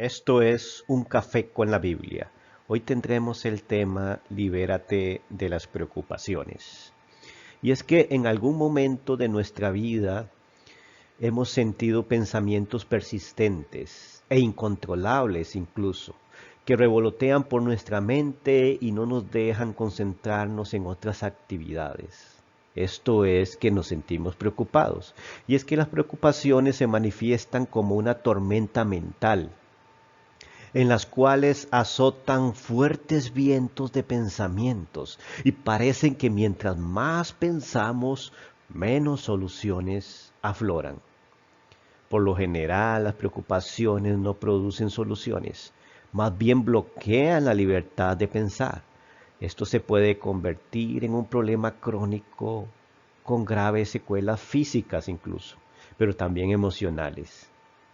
Esto es Un Café con la Biblia. Hoy tendremos el tema Libérate de las preocupaciones. Y es que en algún momento de nuestra vida hemos sentido pensamientos persistentes e incontrolables incluso, que revolotean por nuestra mente y no nos dejan concentrarnos en otras actividades. Esto es que nos sentimos preocupados. Y es que las preocupaciones se manifiestan como una tormenta mental en las cuales azotan fuertes vientos de pensamientos y parecen que mientras más pensamos, menos soluciones afloran. Por lo general, las preocupaciones no producen soluciones, más bien bloquean la libertad de pensar. Esto se puede convertir en un problema crónico con graves secuelas físicas incluso, pero también emocionales,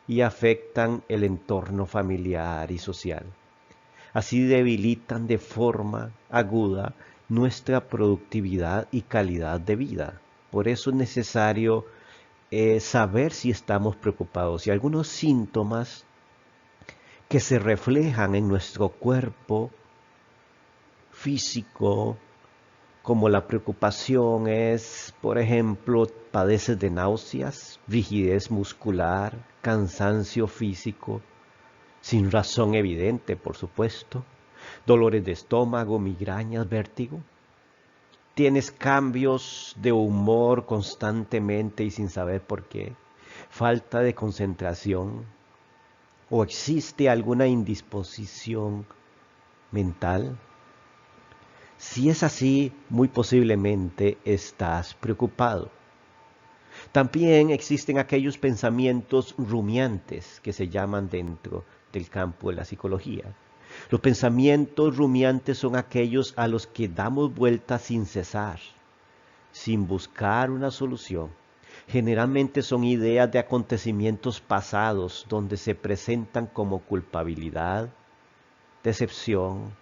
y afectan el entorno familiar y social. Así debilitan de forma aguda nuestra productividad y calidad de vida. Por eso es necesario saber si estamos preocupados y algunos síntomas que se reflejan en nuestro cuerpo físico, como la preocupación es, por ejemplo, padeces de náuseas, rigidez muscular, cansancio físico, sin razón evidente, por supuesto, dolores de estómago, migrañas, vértigo. Tienes cambios de humor constantemente y sin saber por qué, falta de concentración o existe alguna indisposición mental. Si es así, muy posiblemente estás preocupado. También existen aquellos pensamientos rumiantes que se llaman dentro del campo de la psicología. Los pensamientos rumiantes son aquellos a los que damos vueltas sin cesar, sin buscar una solución. Generalmente son ideas de acontecimientos pasados donde se presentan como culpabilidad, decepción,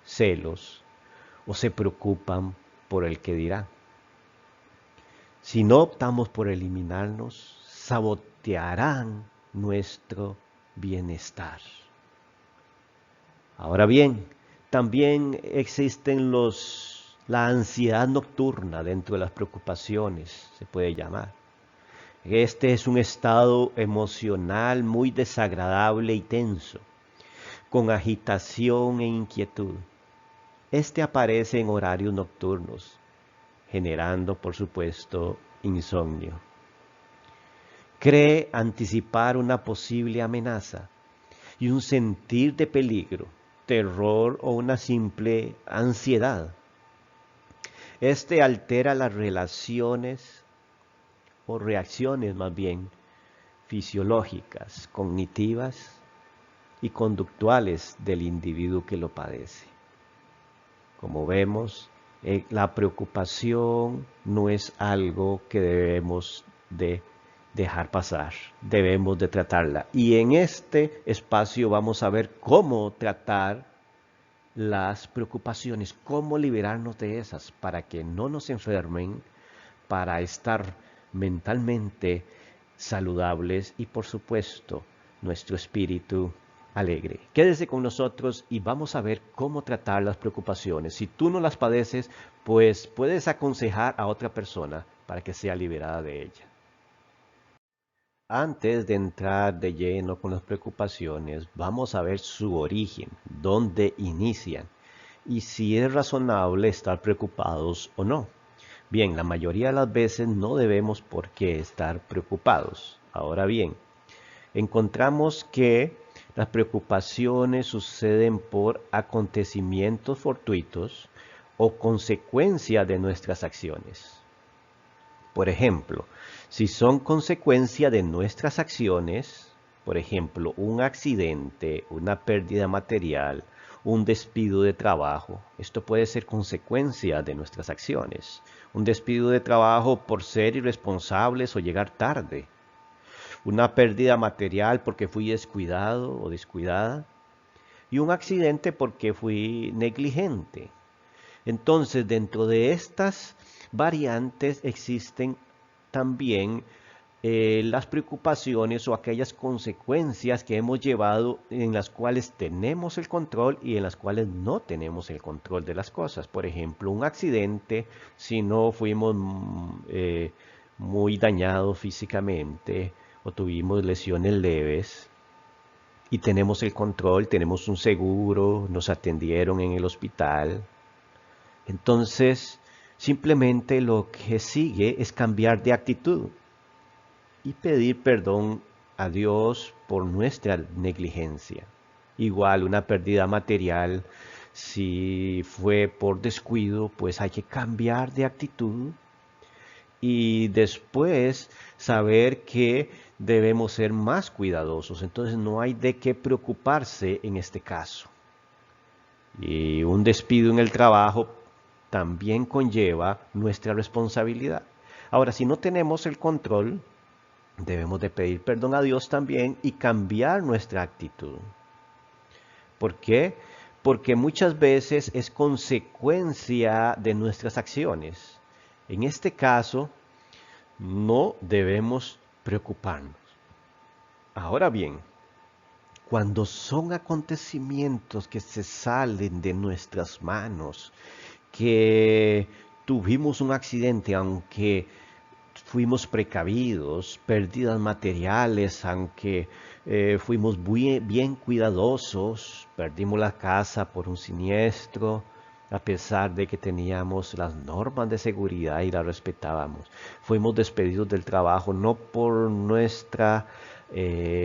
celos o se preocupan por el que dirá. Si no optamos por eliminarnos, sabotearán nuestro bienestar. Ahora bien, también existen la ansiedad nocturna dentro de las preocupaciones, se puede llamar. Este es un estado emocional muy desagradable y tenso, con agitación e inquietud. Este aparece en horarios nocturnos, generando, por supuesto, insomnio. Cree anticipar una posible amenaza y un sentir de peligro, terror o una simple ansiedad. Este altera las relaciones o reacciones más bien fisiológicas, cognitivas y conductuales del individuo que lo padece. Como vemos, la preocupación no es algo que debemos de dejar pasar, debemos de tratarla. Y en este espacio vamos a ver cómo tratar las preocupaciones, cómo liberarnos de esas para que no nos enfermen, para estar mentalmente saludables y por supuesto nuestro espíritu alegre. Quédese con nosotros y vamos a ver cómo tratar las preocupaciones. Si tú no las padeces, pues puedes aconsejar a otra persona para que sea liberada de ella. Antes de entrar de lleno con las preocupaciones, vamos a ver su origen, dónde inician y si es razonable estar preocupados o no. Bien, la mayoría de las veces no debemos por qué estar preocupados. Ahora bien, encontramos que las preocupaciones suceden por acontecimientos fortuitos o consecuencia de nuestras acciones. Por ejemplo, si son consecuencia de nuestras acciones, por ejemplo, un accidente, una pérdida material, un despido de trabajo, esto puede ser consecuencia de nuestras acciones. Un despido de trabajo por ser irresponsables o llegar tarde. Una pérdida material porque fui descuidado o descuidada. Y un accidente porque fui negligente. Entonces, dentro de estas variantes existen también las preocupaciones o aquellas consecuencias que hemos llevado en las cuales tenemos el control y en las cuales no tenemos el control de las cosas. Por ejemplo, un accidente, si no fuimos muy dañados físicamente o tuvimos lesiones leves y tenemos el control, tenemos un seguro, nos atendieron en el hospital. Entonces, simplemente lo que sigue es cambiar de actitud y pedir perdón a Dios por nuestra negligencia. Igual una pérdida material, si fue por descuido, pues hay que cambiar de actitud y después saber que debemos ser más cuidadosos. Entonces no hay de qué preocuparse en este caso. Y un despido en el trabajo también conlleva nuestra responsabilidad. Ahora, si no tenemos el control, debemos de pedir perdón a Dios también y cambiar nuestra actitud. ¿Por qué? Porque muchas veces es consecuencia de nuestras acciones. En este caso, no debemos preocuparnos. Ahora bien, cuando son acontecimientos que se salen de nuestras manos, que tuvimos un accidente, aunque fuimos precavidos, pérdidas materiales, aunque fuimos bien cuidadosos, perdimos la casa por un siniestro, a pesar de que teníamos las normas de seguridad y las respetábamos. Fuimos despedidos del trabajo no por nuestra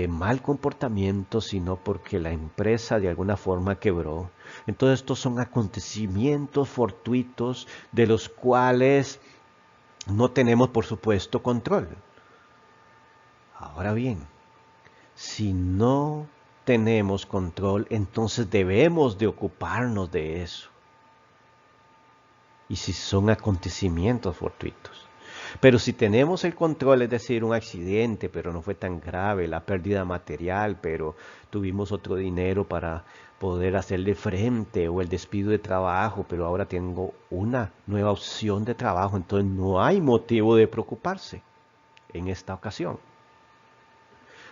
mal comportamiento, sino porque la empresa de alguna forma quebró. Entonces estos son acontecimientos fortuitos de los cuales no tenemos, por supuesto, control. Ahora bien, si no tenemos control, entonces debemos de ocuparnos de eso. Y si son acontecimientos fortuitos. Pero si tenemos el control, es decir, un accidente, pero no fue tan grave, la pérdida material, pero tuvimos otro dinero para poder hacerle frente, o el despido de trabajo, pero ahora tengo una nueva opción de trabajo, entonces no hay motivo de preocuparse en esta ocasión.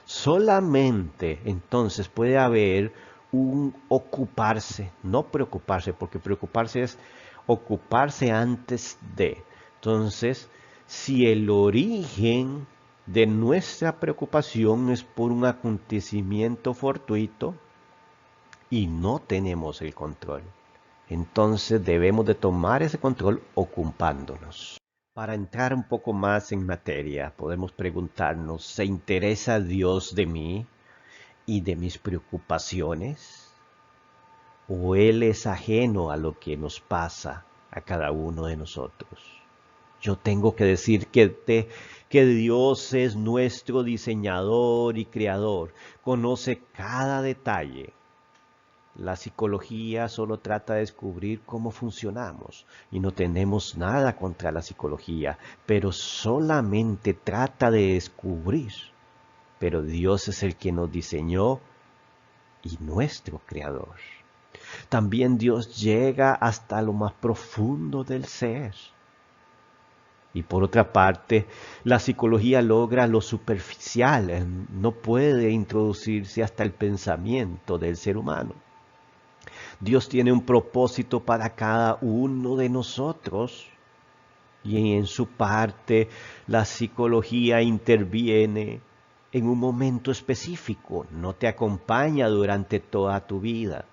Solamente entonces puede haber un ocuparse, no preocuparse, porque preocuparse es ocuparse antes de. Entonces, si el origen de nuestra preocupación es por un acontecimiento fortuito y no tenemos el control, entonces debemos de tomar ese control ocupándonos. Para entrar un poco más en materia, podemos preguntarnos, ¿se interesa Dios de mí y de mis preocupaciones? ¿O Él es ajeno a lo que nos pasa a cada uno de nosotros? Yo tengo que decir que Dios es nuestro diseñador y creador, conoce cada detalle. La psicología solo trata de descubrir cómo funcionamos y no tenemos nada contra la psicología, pero solamente trata de descubrir. Pero Dios es el que nos diseñó y nuestro creador. También Dios llega hasta lo más profundo del ser. Y por otra parte, la psicología logra lo superficial, no puede introducirse hasta el pensamiento del ser humano. Dios tiene un propósito para cada uno de nosotros y en su parte la psicología interviene en un momento específico, no te acompaña durante toda tu vida.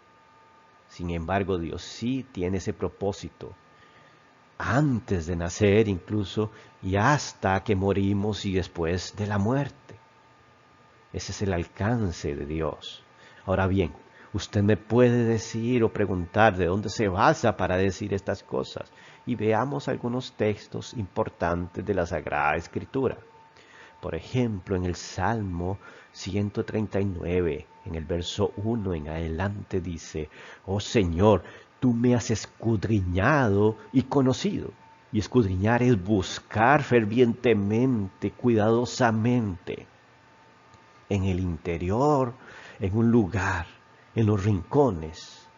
Sin embargo, Dios sí tiene ese propósito antes de nacer incluso y hasta que morimos y después de la muerte. Ese es el alcance de Dios. Ahora bien, usted me puede decir o preguntar de dónde se basa para decir estas cosas. Y veamos algunos textos importantes de la Sagrada Escritura. Por ejemplo, en el Salmo 139, en el verso 1 en adelante dice, oh Señor, tú me has escudriñado y conocido. Y escudriñar es buscar fervientemente, cuidadosamente, en el interior, en un lugar, en los rincones,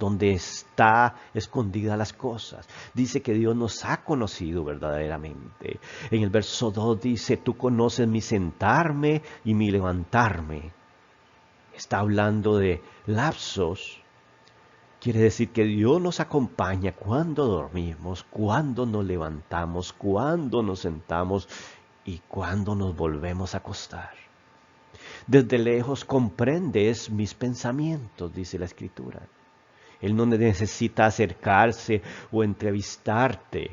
donde está escondida las cosas. Dice que Dios nos ha conocido verdaderamente. En el verso 2 dice, tú conoces mi sentarme y mi levantarme. Está hablando de lapsos. Quiere decir que Dios nos acompaña cuando dormimos, cuando nos levantamos, cuando nos sentamos y cuando nos volvemos a acostar. Desde lejos comprendes mis pensamientos, dice la Escritura. Él no necesita acercarse o entrevistarte,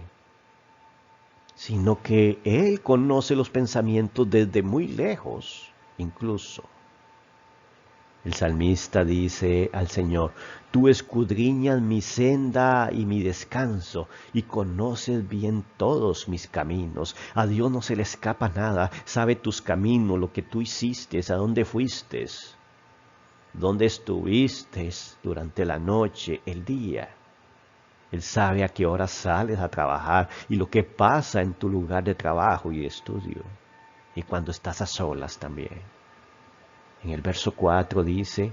sino que Él conoce los pensamientos desde muy lejos, incluso. El salmista dice al Señor, tú escudriñas mi senda y mi descanso, y conoces bien todos mis caminos. A Dios no se le escapa nada, sabe tus caminos, lo que tú hiciste, a dónde fuiste, dónde estuviste durante la noche, el día. Él sabe a qué hora sales a trabajar y lo que pasa en tu lugar de trabajo y de estudio, y cuando estás a solas también. En el verso 4 dice,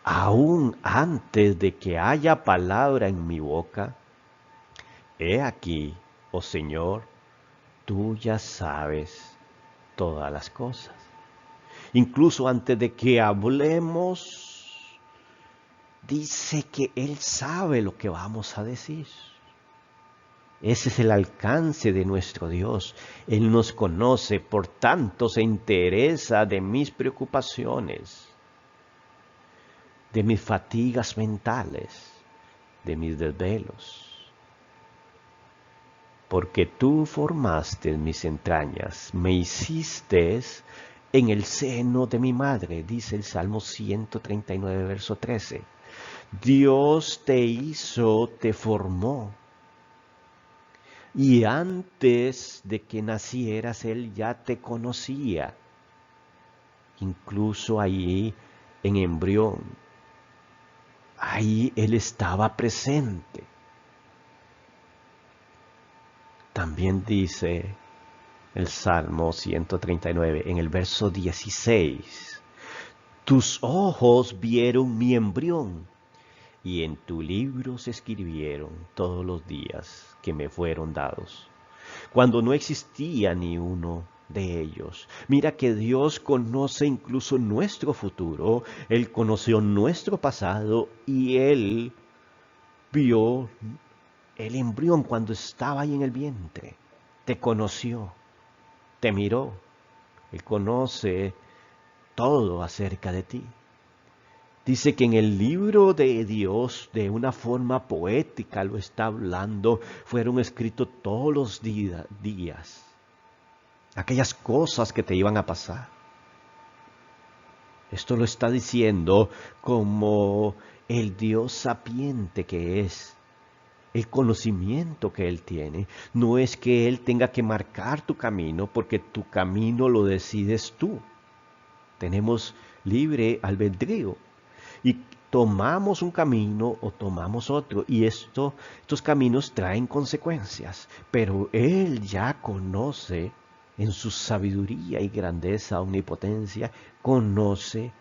aún antes de que haya palabra en mi boca, he aquí, oh Señor, tú ya sabes todas las cosas. Incluso antes de que hablemos, dice que Él sabe lo que vamos a decir. Ese es el alcance de nuestro Dios. Él nos conoce, por tanto se interesa de mis preocupaciones, de mis fatigas mentales, de mis desvelos. Porque tú formaste mis entrañas, me hiciste en el seno de mi madre, dice el Salmo 139, verso 13. Dios te hizo, te formó. Y antes de que nacieras, Él ya te conocía. Incluso ahí en embrión. Ahí Él estaba presente. También dice el Salmo 139 en el verso 16. Tus ojos vieron mi embrión y en tu libro se escribieron todos los días que me fueron dados, cuando no existía ni uno de ellos. Mira que Dios conoce incluso nuestro futuro, Él conoció nuestro pasado y Él vio el embrión cuando estaba ahí en el vientre. Te conoció, te miró, Él conoce todo acerca de ti. Dice que en el libro de Dios, de una forma poética lo está hablando, fueron escritos todos los días, aquellas cosas que te iban a pasar. Esto lo está diciendo como el Dios sapiente que es, el conocimiento que Él tiene. No es que Él tenga que marcar tu camino, porque tu camino lo decides tú. Tenemos libre albedrío. Y tomamos un camino o tomamos otro. Y estos caminos traen consecuencias. Pero Él ya conoce en su sabiduría y grandeza, omnipotencia, conoce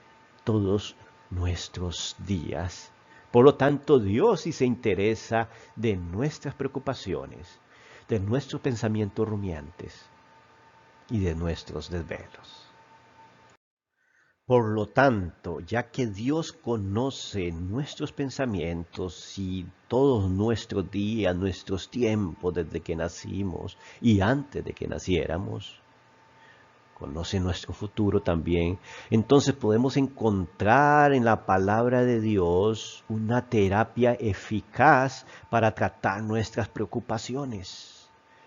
todos nuestros días. Por lo tanto, Dios sí se interesa de nuestras preocupaciones, de nuestros pensamientos rumiantes y de nuestros desvelos. Por lo tanto, ya que Dios conoce nuestros pensamientos y todos nuestros días, nuestros tiempos desde que nacimos y antes de que naciéramos, conoce nuestro futuro también, entonces podemos encontrar en la palabra de Dios una terapia eficaz para tratar nuestras preocupaciones.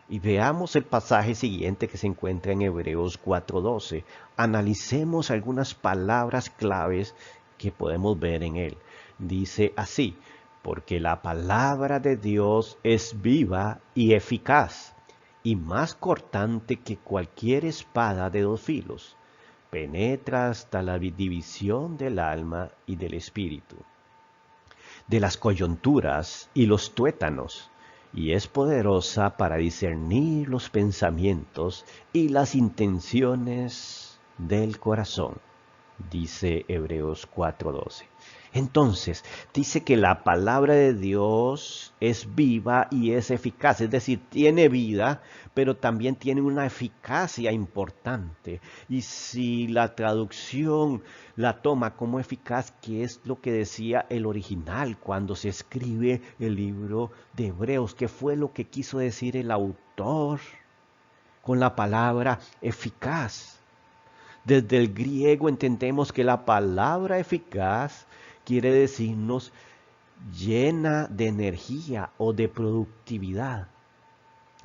Y veamos el pasaje siguiente que se encuentra en Hebreos 4:12. Analicemos algunas palabras claves que podemos ver en él. Dice así, porque la palabra de Dios es viva y eficaz, y más cortante que cualquier espada de dos filos. Penetra hasta la división del alma y del espíritu, de las coyunturas y los tuétanos, y es poderosa para discernir los pensamientos y las intenciones del corazón, dice Hebreos 4:12. Entonces, dice que la palabra de Dios es viva y es eficaz, es decir, tiene vida, pero también tiene una eficacia importante. Y si la traducción la toma como eficaz, que es lo que decía el original cuando se escribe el libro de Hebreos, ¿qué fue lo que quiso decir el autor con la palabra eficaz? Desde el griego entendemos que la palabra eficaz quiere decirnos llena de energía o de productividad.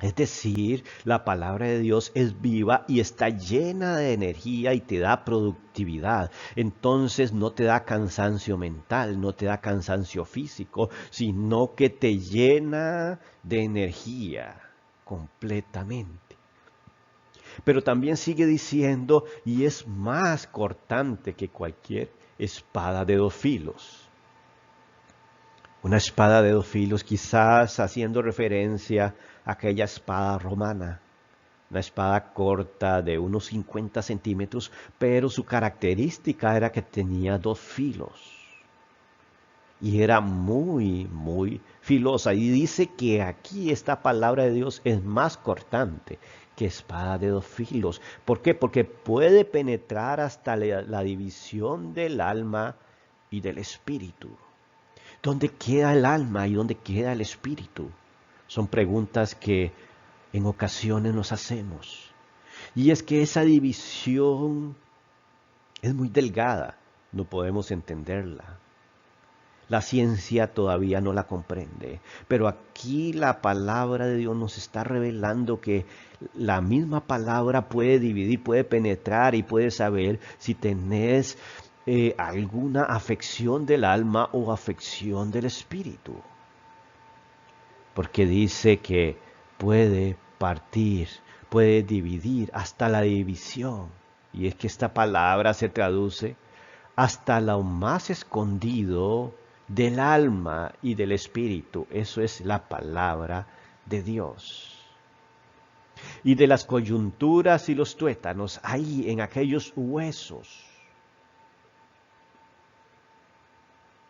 Es decir, la palabra de Dios es viva y está llena de energía y te da productividad. Entonces no te da cansancio mental, no te da cansancio físico, sino que te llena de energía completamente. Pero también sigue diciendo, y es más cortante que cualquier espada de dos filos. Una espada de dos filos, quizás haciendo referencia a aquella espada romana. Una espada corta de unos 50 centímetros, pero su característica era que tenía dos filos. Y era muy filosa. Y dice que aquí esta palabra de Dios es más cortante que espada de dos filos. ¿Por qué? Porque puede penetrar hasta la división del alma y del espíritu. ¿Dónde queda el alma y dónde queda el espíritu? Son preguntas que en ocasiones nos hacemos. Y es que esa división es muy delgada, no podemos entenderla. La ciencia todavía no la comprende, pero aquí la palabra de Dios nos está revelando que la misma palabra puede dividir, puede penetrar y puede saber si tenés alguna afección del alma o afección del espíritu. Porque dice que puede partir, puede dividir hasta la división. Y es que esta palabra se traduce hasta lo más escondido del alma y del espíritu. Eso es la palabra de Dios. Y de las coyunturas y los tuétanos, ahí en aquellos huesos,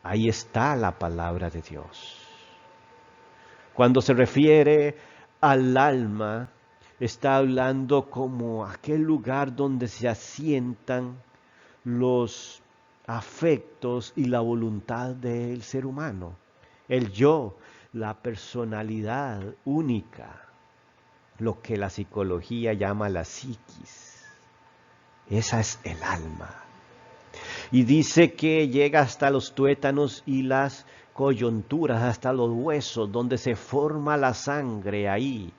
ahí está la palabra de Dios. Cuando se refiere al alma, está hablando como aquel lugar donde se asientan los afectos y la voluntad del ser humano. El yo, la personalidad única, lo que la psicología llama la psiquis. Esa es el alma. Y dice que llega hasta los tuétanos y las coyunturas, hasta los huesos, donde se forma la sangre ahí,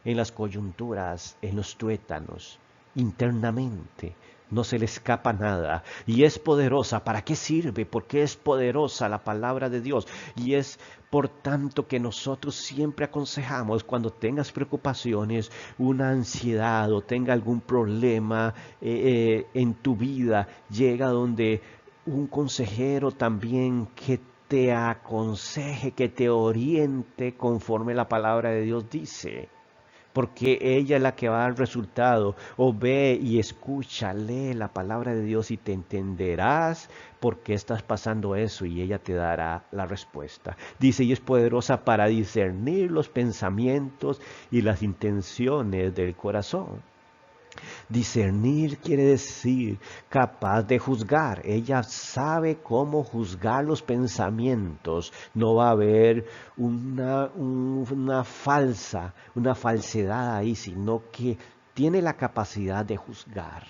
en las coyunturas, en los tuétanos, internamente. No se le escapa nada. Y es poderosa. ¿Para qué sirve? Porque es poderosa la palabra de Dios. Y es por tanto que nosotros siempre aconsejamos cuando tengas preocupaciones, una ansiedad o tenga algún problema en tu vida, llega donde un consejero también que te aconseje, que te oriente conforme la palabra de Dios dice. Porque ella es la que va al resultado. O ve y escucha, lee la palabra de Dios y te entenderás por qué estás pasando eso y ella te dará la respuesta. Dice, y es poderosa para discernir los pensamientos y las intenciones del corazón. Discernir quiere decir capaz de juzgar. Ella sabe cómo juzgar los pensamientos. No va a haber una falsedad ahí, sino que tiene la capacidad de juzgar.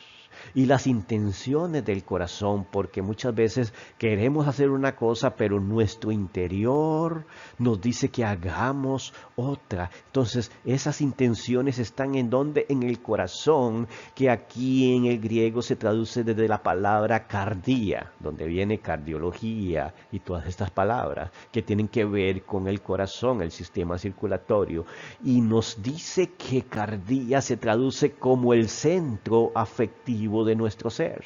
Y las intenciones del corazón, porque muchas veces queremos hacer una cosa, pero nuestro interior nos dice que hagamos otra. Entonces, esas intenciones están en donde, en el corazón, que aquí en el griego se traduce desde la palabra cardía, donde viene cardiología y todas estas palabras que tienen que ver con el corazón, el sistema circulatorio. Y nos dice que cardía se traduce como el centro afectivo de nuestro ser.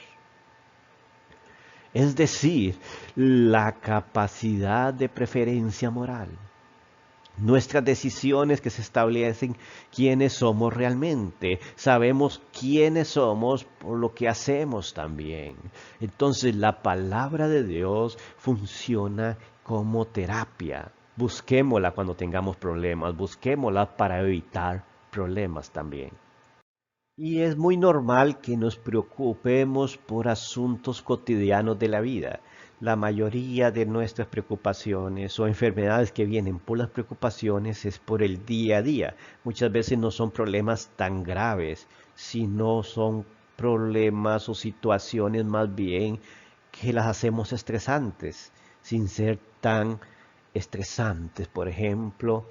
Es decir, la capacidad de preferencia moral. Nuestras decisiones que se establecen quiénes somos realmente. Sabemos quiénes somos por lo que hacemos también. Entonces la palabra de Dios funciona como terapia. Busquémosla cuando tengamos problemas, busquémosla para evitar problemas también. Y es muy normal que nos preocupemos por asuntos cotidianos de la vida. La mayoría de nuestras preocupaciones o enfermedades que vienen por las preocupaciones es por el día a día. Muchas veces no son problemas tan graves, sino son problemas o situaciones más bien que las hacemos estresantes, sin ser tan estresantes. Por ejemplo,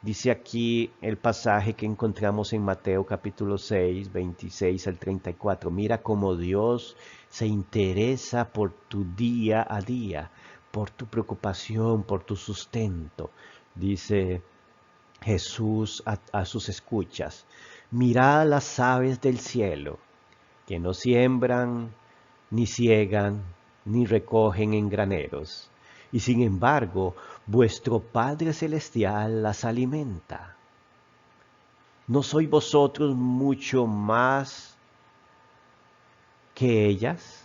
dice aquí el pasaje que encontramos en Mateo capítulo 6, 26 al 34. Mira cómo Dios se interesa por tu día a día, por tu preocupación, por tu sustento. Dice Jesús a sus escuchas, mirad las aves del cielo, que no siembran, ni ciegan, ni recogen en graneros, y sin embargo vuestro Padre Celestial las alimenta. ¿No sois vosotros mucho más que ellas?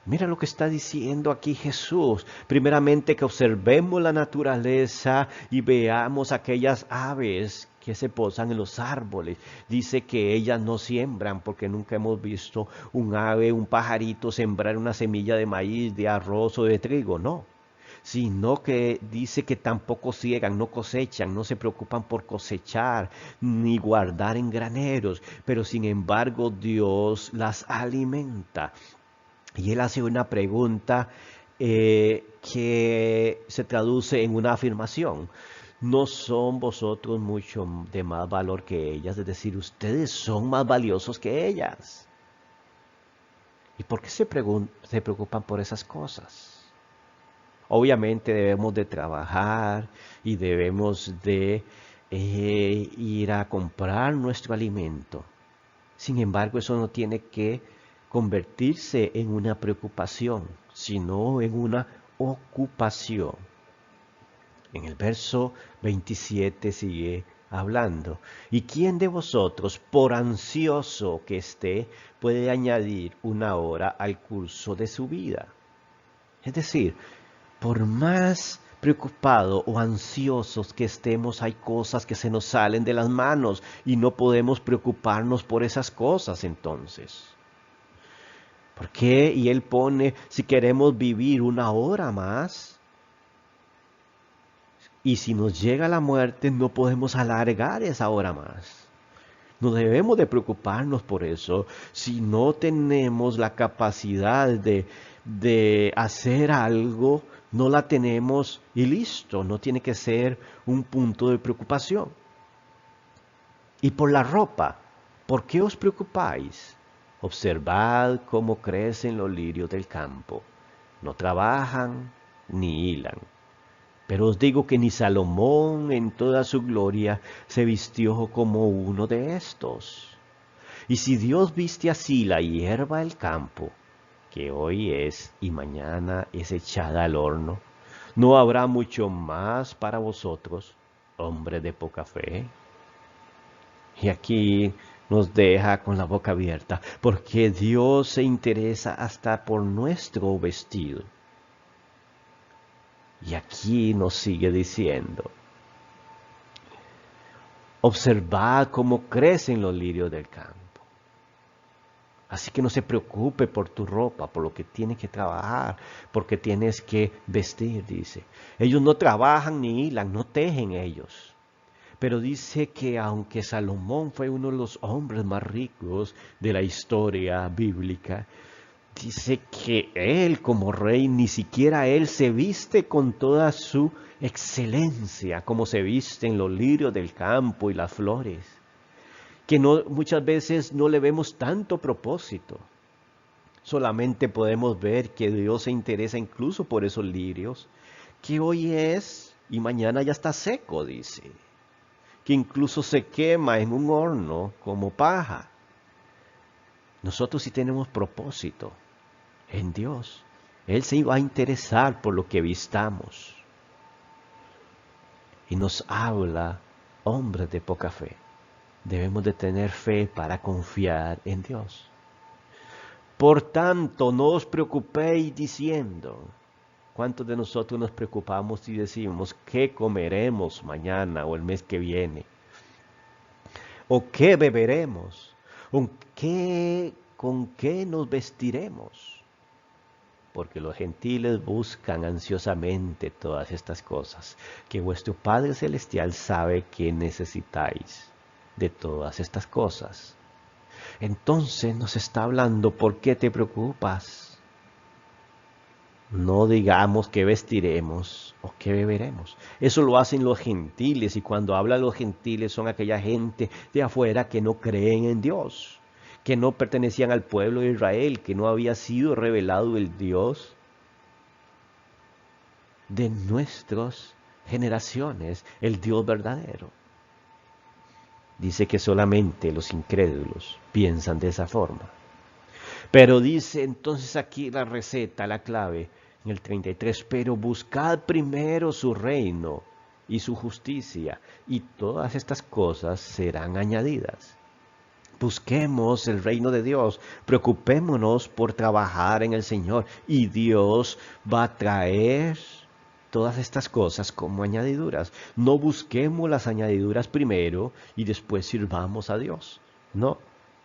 Mira lo que está diciendo aquí Jesús. Primeramente que observemos la naturaleza y veamos aquellas aves que se posan en los árboles. Dice que ellas no siembran porque nunca hemos visto un ave, un pajarito sembrar una semilla de maíz, de arroz o de trigo, no. Sino que dice que tampoco ciegan, no cosechan, no se preocupan por cosechar ni guardar en graneros, pero sin embargo Dios las alimenta. Y él hace una pregunta que se traduce en una afirmación. ¿No son vosotros mucho de más valor que ellas? Es decir, ustedes son más valiosos que ellas. ¿Y por qué se preocupan por esas cosas? Obviamente debemos de trabajar y debemos de ir a comprar nuestro alimento. Sin embargo, eso no tiene que convertirse en una preocupación, sino en una ocupación. En el verso 27 sigue hablando. ¿Y quién de vosotros, por ansioso que esté, puede añadir una hora al curso de su vida? Es decir, por más preocupado o ansiosos que estemos, hay cosas que se nos salen de las manos y no podemos preocuparnos por esas cosas entonces. ¿Por qué? Y él pone, si queremos vivir una hora más, y si nos llega la muerte, no podemos alargar esa hora más. No debemos de preocuparnos por eso. Si no tenemos la capacidad de hacer algo, no la tenemos y listo. No tiene que ser un punto de preocupación. Y por la ropa, ¿por qué os preocupáis? Observad cómo crecen los lirios del campo. No trabajan ni hilan. Pero os digo que ni Salomón en toda su gloria se vistió como uno de estos. Y si Dios viste así la hierba del campo, que hoy es y mañana es echada al horno, ¿no habrá mucho más para vosotros, hombres de poca fe? Y aquí nos deja con la boca abierta, porque Dios se interesa hasta por nuestro vestido. Y aquí nos sigue diciendo, observad cómo crecen los lirios del campo. Así que no se preocupe por tu ropa, por lo que tienes que trabajar, porque tienes que vestir, dice. Ellos no trabajan ni hilan, no tejen ellos. Pero dice que aunque Salomón fue uno de los hombres más ricos de la historia bíblica, dice que él como rey, ni siquiera él se viste con toda su excelencia, como se visten los lirios del campo y las flores, que no, muchas veces no le vemos tanto propósito. Solamente podemos ver que Dios se interesa incluso por esos lirios, que hoy es y mañana ya está seco, dice, que incluso se quema en un horno como paja. Nosotros sí tenemos propósito en Dios. Él se iba a interesar por lo que vistamos. y nos habla, hombres de poca fe. Debemos de tener fe para confiar en Dios. Por tanto, no os preocupéis diciendo. ¿Cuántos de nosotros nos preocupamos y decimos qué comeremos mañana o el mes que viene? ¿O qué beberemos? ¿Con qué nos vestiremos? Porque los gentiles buscan ansiosamente todas estas cosas, que vuestro Padre Celestial sabe que necesitáis de todas estas cosas. Entonces nos está hablando, ¿por qué te preocupas? No digamos qué vestiremos o qué beberemos. Eso lo hacen los gentiles, y cuando hablan los gentiles son aquella gente de afuera que no creen en Dios, que no pertenecían al pueblo de Israel, que no había sido revelado el Dios de nuestras generaciones, el Dios verdadero. Dice que solamente los incrédulos piensan de esa forma. Pero dice entonces aquí la receta, la clave, en el 33, pero buscad primero su reino y su justicia, y todas estas cosas serán añadidas. Busquemos el reino de Dios, preocupémonos por trabajar en el Señor, y Dios va a traer todas estas cosas como añadiduras. No busquemos las añadiduras primero y después sirvamos a Dios. No,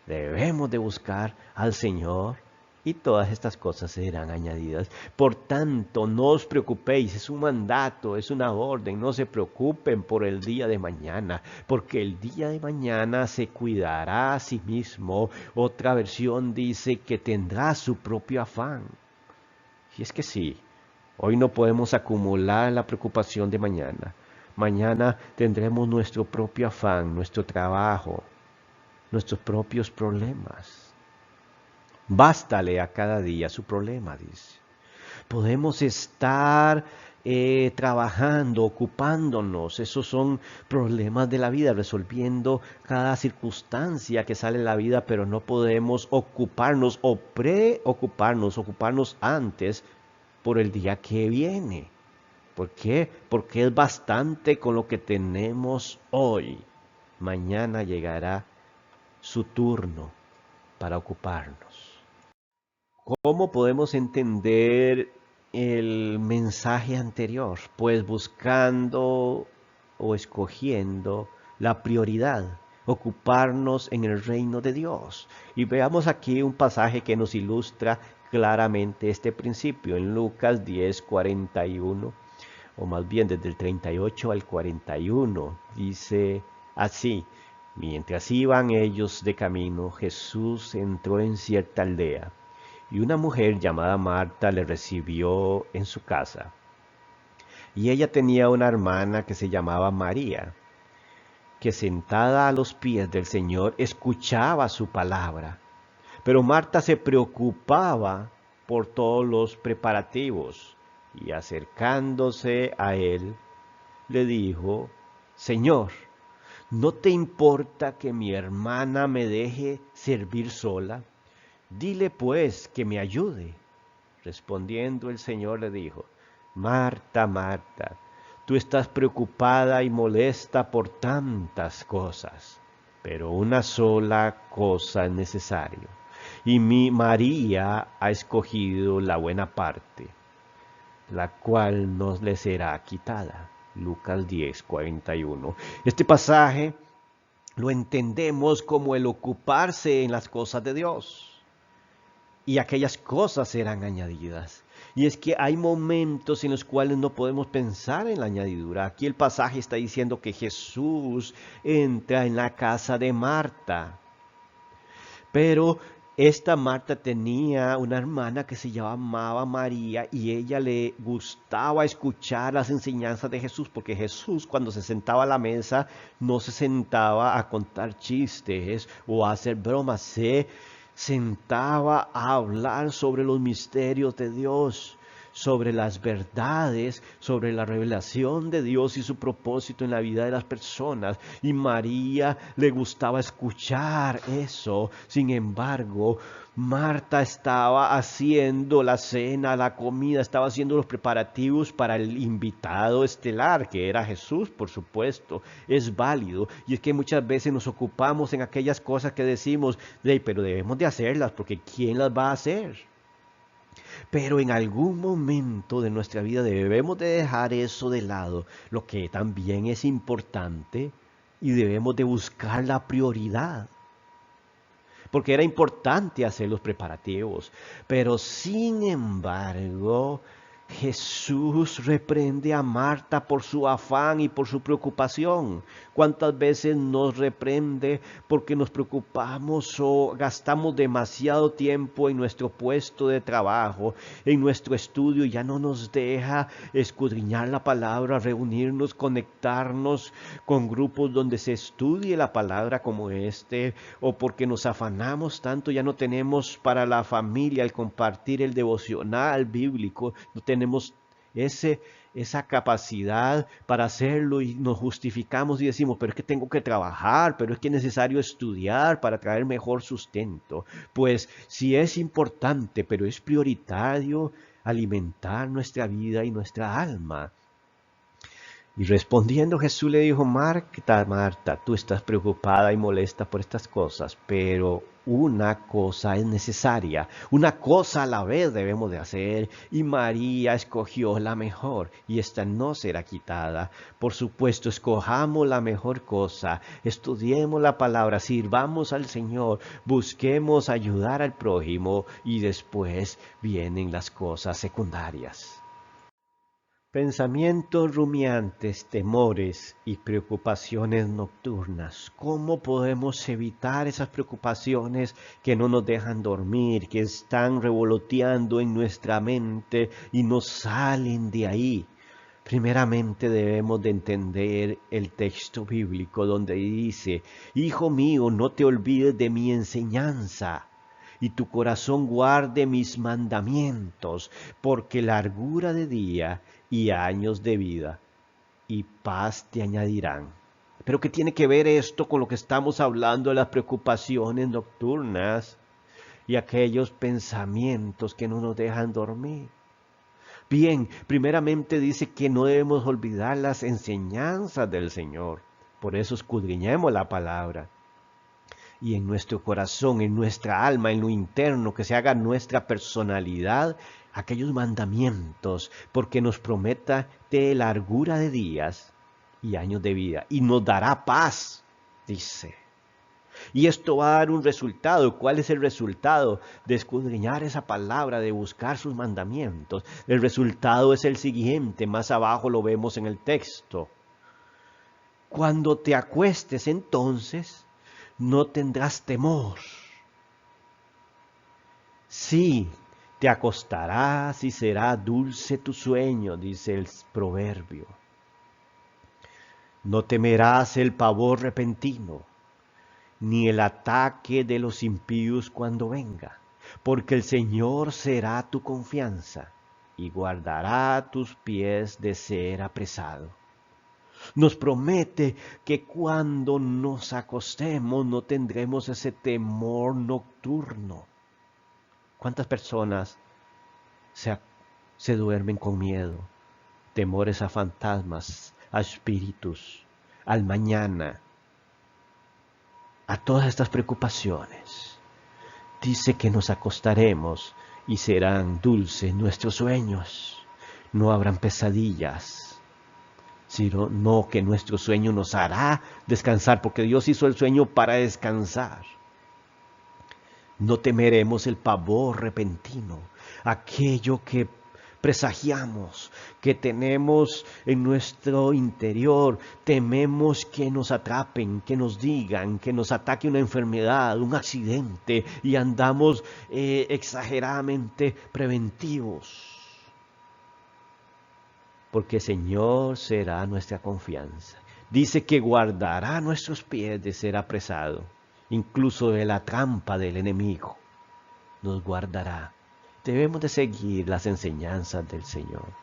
debemos de buscar al Señor y todas estas cosas serán añadidas. Por tanto, no os preocupéis, es un mandato, es una orden. No se preocupen por el día de mañana, porque el día de mañana se cuidará a sí mismo. Otra versión dice que tendrá su propio afán. Y es que sí. Hoy no podemos acumular la preocupación de mañana. Mañana tendremos nuestro propio afán, nuestro trabajo, nuestros propios problemas. Bástale a cada día su problema, dice. Podemos estar trabajando, ocupándonos. Esos son problemas de la vida, resolviendo cada circunstancia que sale en la vida, pero no podemos ocuparnos o ocuparnos antes por el día que viene. ¿Por qué? Porque es bastante con lo que tenemos hoy. Mañana llegará su turno para ocuparnos. ¿Cómo podemos entender el mensaje anterior? Pues buscando o escogiendo la prioridad, ocuparnos en el reino de Dios. Y veamos aquí un pasaje que nos ilustra claramente este principio en Lucas 10:41, o más bien desde el 38 al 41, dice así: mientras iban ellos de camino, Jesús entró en cierta aldea, y una mujer llamada Marta le recibió en su casa. Y ella tenía una hermana que se llamaba María, que sentada a los pies del Señor escuchaba su palabra. Pero Marta se preocupaba por todos los preparativos, y acercándose a él, le dijo: Señor, ¿no te importa que mi hermana me deje servir sola? Dile pues que me ayude. Respondiendo el Señor le dijo: Marta, Marta, tú estás preocupada y molesta por tantas cosas, pero una sola cosa es necesario. Y mi María ha escogido la buena parte, la cual no le será quitada. Lucas 10:41. Este pasaje lo entendemos como el ocuparse en las cosas de Dios, y aquellas cosas serán añadidas. Y es que hay momentos en los cuales no podemos pensar en la añadidura. Aquí el pasaje está diciendo que Jesús entra en la casa de Marta. Pero esta Marta tenía una hermana que se llamaba María, y ella le gustaba escuchar las enseñanzas de Jesús, porque Jesús, cuando se sentaba a la mesa, no se sentaba a contar chistes o a hacer bromas, se sentaba a hablar sobre los misterios de Dios, sobre las verdades, sobre la revelación de Dios y su propósito en la vida de las personas. Y María le gustaba escuchar eso. Sin embargo, Marta estaba haciendo la cena, la comida, estaba haciendo los preparativos para el invitado estelar, que era Jesús, por supuesto. Es válido. Y es que muchas veces nos ocupamos en aquellas cosas que decimos, pero debemos de hacerlas, porque ¿quién las va a hacer? Pero en algún momento de nuestra vida debemos de dejar eso de lado, lo que también es importante, y debemos de buscar la prioridad. Porque era importante hacer los preparativos. Pero sin embargo, Jesús reprende a Marta por su afán y por su preocupación. ¿Cuántas veces nos reprende porque nos preocupamos o gastamos demasiado tiempo en nuestro puesto de trabajo, en nuestro estudio, y ya no nos deja escudriñar la palabra, reunirnos, conectarnos con grupos donde se estudie la palabra como este, o porque nos afanamos tanto, ya no tenemos para la familia el compartir el devocional bíblico, no tenemos esa capacidad para hacerlo y nos justificamos y decimos, pero es que tengo que trabajar, pero es que es necesario estudiar para traer mejor sustento. Pues sí es importante, pero es prioritario alimentar nuestra vida y nuestra alma. Y respondiendo Jesús le dijo, Marta, Marta, tú estás preocupada y molesta por estas cosas, pero una cosa es necesaria, una cosa a la vez debemos de hacer, y María escogió la mejor, y esta no será quitada. Por supuesto, escojamos la mejor cosa, estudiemos la palabra, sirvamos al Señor, busquemos ayudar al prójimo, y después vienen las cosas secundarias. Pensamientos rumiantes, temores y preocupaciones nocturnas. ¿Cómo podemos evitar esas preocupaciones que no nos dejan dormir, que están revoloteando en nuestra mente y no salen de ahí? Primeramente debemos de entender el texto bíblico donde dice, Hijo mío, no te olvides de mi enseñanza, y tu corazón guarde mis mandamientos, porque largura de día y años de vida y paz te añadirán. Pero ¿qué tiene que ver esto con lo que estamos hablando de las preocupaciones nocturnas y aquellos pensamientos que no nos dejan dormir? Bien, primeramente dice que no debemos olvidar las enseñanzas del Señor. Por eso escudriñemos la palabra. Y en nuestro corazón, en nuestra alma, en lo interno, que se haga nuestra personalidad, aquellos mandamientos, porque nos prometa de largura de días y años de vida, y nos dará paz, dice. Y esto va a dar un resultado. ¿Cuál es el resultado de escudriñar esa palabra, de buscar sus mandamientos? El resultado es el siguiente, más abajo lo vemos en el texto. Cuando te acuestes entonces, no tendrás temor. Sí, te acostarás y será dulce tu sueño, dice el proverbio. No temerás el pavor repentino, ni el ataque de los impíos cuando venga, porque el Señor será tu confianza y guardará tus pies de ser apresado. Nos promete que cuando nos acostemos no tendremos ese temor nocturno. ¿Cuántas personas se duermen con miedo? Temores a fantasmas, a espíritus, al mañana, a todas estas preocupaciones. Dice que nos acostaremos y serán dulces nuestros sueños. No habrán pesadillas, sino que nuestro sueño nos hará descansar, porque Dios hizo el sueño para descansar. No temeremos el pavor repentino, aquello que presagiamos, que tenemos en nuestro interior. Tememos que nos atrapen, que nos digan, que nos ataque una enfermedad, un accidente, y andamos exageradamente preventivos. Porque el Señor será nuestra confianza. Dice que guardará nuestros pies de ser apresado, incluso de la trampa del enemigo. Nos guardará. Debemos de seguir las enseñanzas del Señor.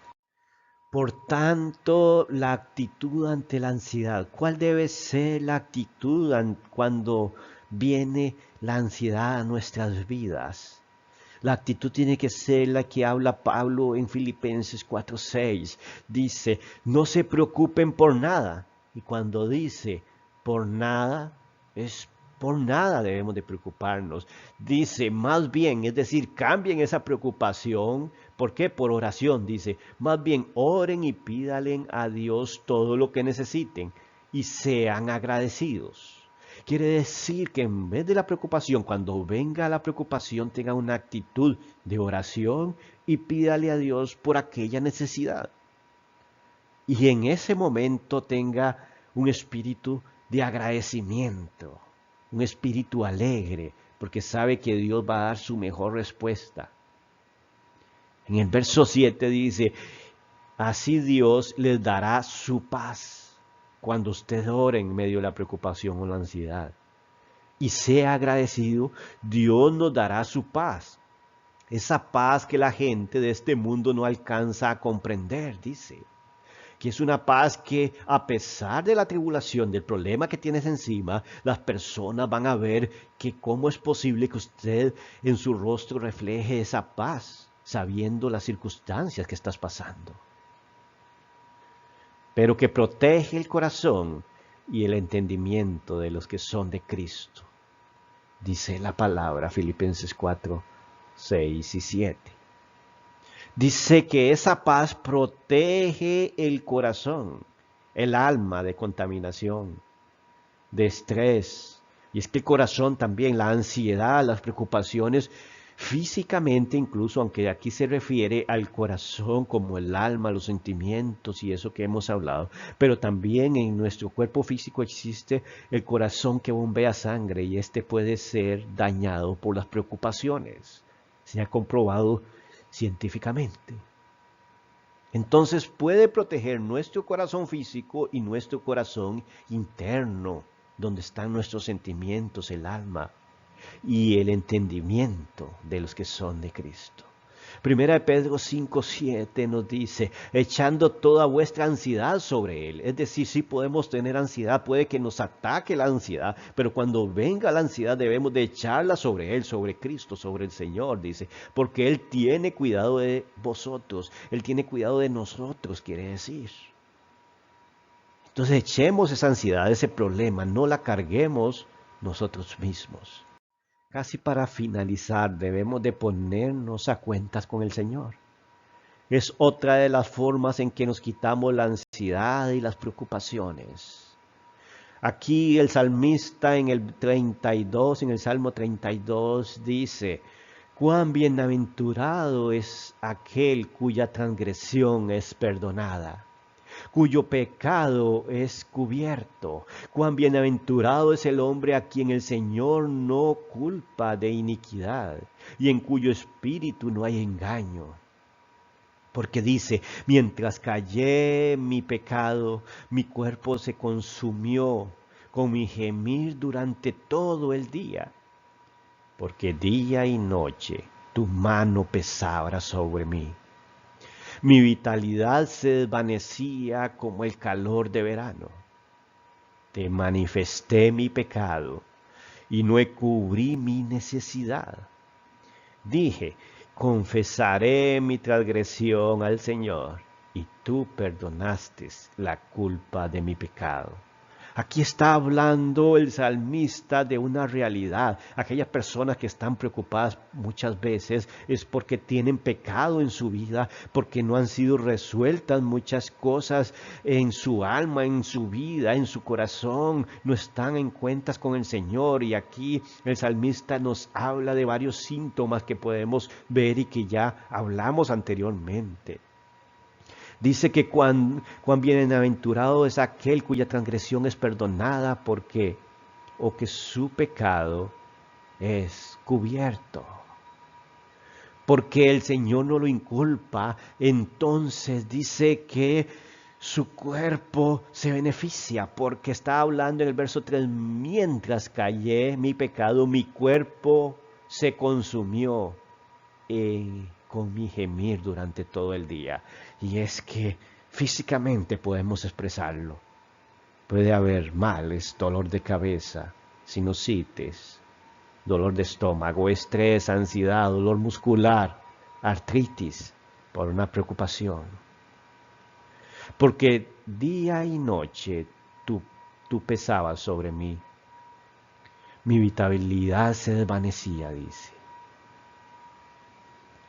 Por tanto, la actitud ante la ansiedad. ¿Cuál debe ser la actitud cuando viene la ansiedad a nuestras vidas? La actitud tiene que ser la que habla Pablo en Filipenses 4:6. Dice, no se preocupen por nada. Y cuando dice por nada, es por nada debemos de preocuparnos. Dice, más bien, es decir, cambien esa preocupación. ¿Por qué? Por oración. Dice, más bien oren y pídalen a Dios todo lo que necesiten y sean agradecidos. Quiere decir que en vez de la preocupación, cuando venga la preocupación, tenga una actitud de oración y pídale a Dios por aquella necesidad. Y en ese momento tenga un espíritu de agradecimiento, un espíritu alegre, porque sabe que Dios va a dar su mejor respuesta. En el verso 7 dice, así Dios les dará su paz cuando usted ore en medio de la preocupación o la ansiedad. Y sea agradecido, Dios nos dará su paz. Esa paz que la gente de este mundo no alcanza a comprender, dice. Que es una paz que a pesar de la tribulación, del problema que tienes encima, las personas van a ver que cómo es posible que usted en su rostro refleje esa paz, sabiendo las circunstancias que estás pasando. Pero que protege el corazón y el entendimiento de los que son de Cristo. Dice la palabra, Filipenses 4, 6 y 7. Dice que esa paz protege el corazón, el alma de contaminación, de estrés. Y es que el corazón también, la ansiedad, las preocupaciones, físicamente incluso, aunque aquí se refiere al corazón como el alma, los sentimientos y eso que hemos hablado, pero también en nuestro cuerpo físico existe el corazón que bombea sangre y este puede ser dañado por las preocupaciones. Se ha comprobado científicamente. Entonces puede proteger nuestro corazón físico y nuestro corazón interno, donde están nuestros sentimientos, el alma y el entendimiento de los que son de Cristo. Primera de Pedro 5:7 nos dice, echando toda vuestra ansiedad sobre Él. Es decir, sí podemos tener ansiedad, puede que nos ataque la ansiedad, pero cuando venga la ansiedad debemos de echarla sobre Él, sobre Cristo, sobre el Señor, dice, porque Él tiene cuidado de vosotros, Él tiene cuidado de nosotros, quiere decir. Entonces echemos esa ansiedad, ese problema, no la carguemos nosotros mismos. Casi para finalizar, debemos de ponernos a cuentas con el Señor. Es otra de las formas en que nos quitamos la ansiedad y las preocupaciones. Aquí el salmista en el Salmo 32 dice, cuán bienaventurado es aquel cuya transgresión es perdonada, cuyo pecado es cubierto. Cuán bienaventurado es el hombre a quien el Señor no culpa de iniquidad y en cuyo espíritu no hay engaño. Porque dice, mientras callé mi pecado, mi cuerpo se consumió con mi gemir durante todo el día. Porque día y noche tu mano pesaba sobre mí. Mi vitalidad se desvanecía como el calor de verano. Te manifesté mi pecado y no cubrí mi necesidad. Dije, confesaré mi transgresión al Señor y tú perdonaste la culpa de mi pecado. Aquí está hablando el salmista de una realidad. Aquellas personas que están preocupadas muchas veces es porque tienen pecado en su vida, porque no han sido resueltas muchas cosas en su alma, en su vida, en su corazón. No están en cuentas con el Señor. Y aquí el salmista nos habla de varios síntomas que podemos ver y que ya hablamos anteriormente. Dice que cuán bienaventurado es aquel cuya transgresión es perdonada porque o que su pecado es cubierto. Porque el Señor no lo inculpa, entonces dice que su cuerpo se beneficia, porque está hablando en el verso 3, mientras callé mi pecado, mi cuerpo se consumió con mi gemir durante todo el día. Y es que físicamente podemos expresarlo. Puede haber males, dolor de cabeza, sinusitis, dolor de estómago, estrés, ansiedad, dolor muscular, artritis, por una preocupación. Porque día y noche tú pesabas sobre mí. Mi vitalidad se desvanecía, dice.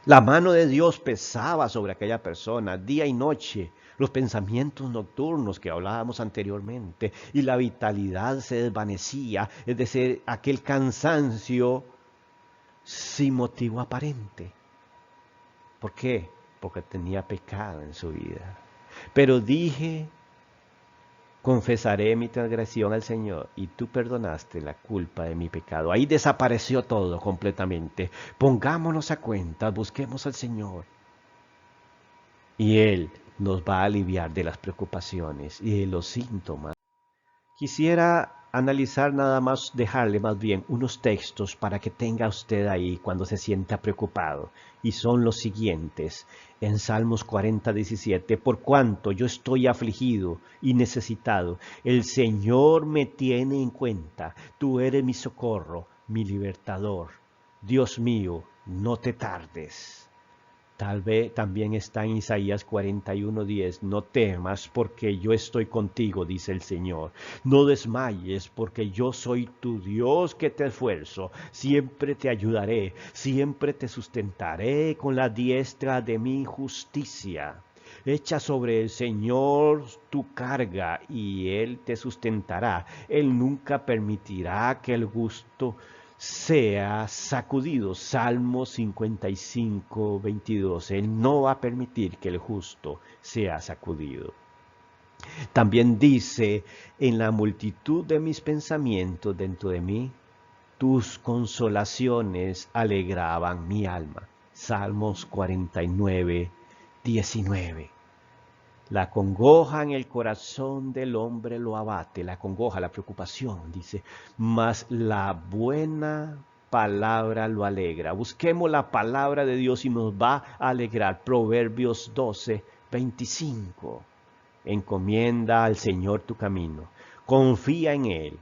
La mano de Dios pesaba sobre aquella persona día y noche, los pensamientos nocturnos que hablábamos anteriormente, y la vitalidad se desvanecía, es decir, aquel cansancio sin motivo aparente. ¿Por qué? Porque tenía pecado en su vida. Pero dije, confesaré mi transgresión al Señor y tú perdonaste la culpa de mi pecado. Ahí desapareció todo completamente. Pongámonos a cuenta, busquemos al Señor. Y Él nos va a aliviar de las preocupaciones y de los síntomas. Quisiera analizar nada más, dejarle más bien unos textos para que tenga usted ahí cuando se sienta preocupado. Y son los siguientes. En Salmos 40:17, por cuanto yo estoy afligido y necesitado, el Señor me tiene en cuenta. Tú eres mi socorro, mi libertador. Dios mío, no te tardes. Tal vez también está en Isaías 41:10, no temas porque yo estoy contigo, dice el Señor. No desmayes porque yo soy tu Dios que te esfuerzo. Siempre te ayudaré, siempre te sustentaré con la diestra de mi justicia. Echa sobre el Señor tu carga y Él te sustentará. Él nunca permitirá que el justo sea sacudido. Salmo 55:22. Él no va a permitir que el justo sea sacudido. También dice, en la multitud de mis pensamientos dentro de mí, tus consolaciones alegraban mi alma. Salmos 49:19. La congoja en el corazón del hombre lo abate, la congoja, la preocupación, dice, mas la buena palabra lo alegra. Busquemos la palabra de Dios y nos va a alegrar. Proverbios 12:25. Encomienda al Señor tu camino, confía en Él,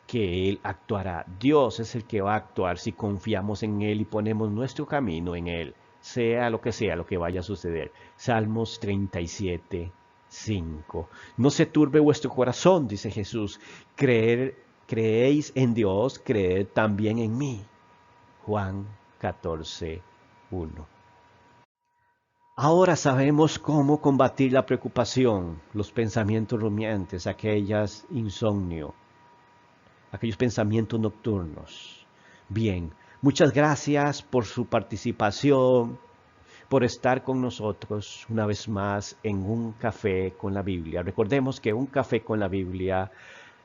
que Él actuará. Dios es el que va a actuar si confiamos en Él y ponemos nuestro camino en Él, sea lo que vaya a suceder. Salmos 37:5. No se turbe vuestro corazón, dice Jesús. Creéis en Dios, creed también en mí. Juan 14:1. Ahora sabemos cómo combatir la preocupación, los pensamientos rumiantes, aquellos pensamientos nocturnos. Bien, muchas gracias por su participación, por estar con nosotros una vez más en Un Café con la Biblia. Recordemos que Un Café con la Biblia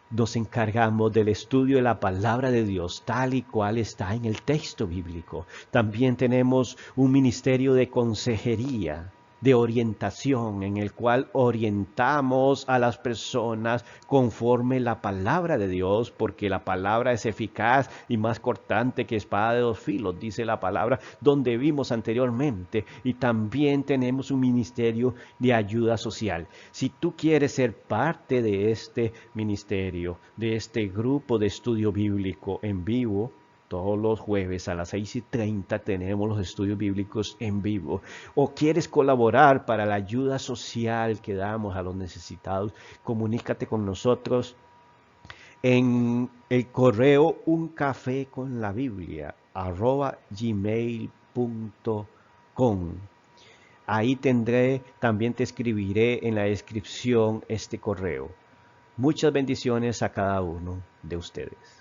nos encargamos del estudio de la palabra de Dios tal y cual está en el texto bíblico. También tenemos un ministerio de consejería, de orientación, en el cual orientamos a las personas conforme la palabra de Dios, porque la palabra es eficaz y más cortante que espada de dos filos, dice la palabra, donde vimos anteriormente. Y también tenemos un ministerio de ayuda social. Si tú quieres ser parte de este ministerio, de este grupo de estudio bíblico en vivo, todos los jueves a las 6:30 tenemos los estudios bíblicos en vivo. O quieres colaborar para la ayuda social que damos a los necesitados, comunícate con nosotros en el correo uncafeconlabiblia@gmail.com. Ahí también te escribiré en la descripción este correo. Muchas bendiciones a cada uno de ustedes.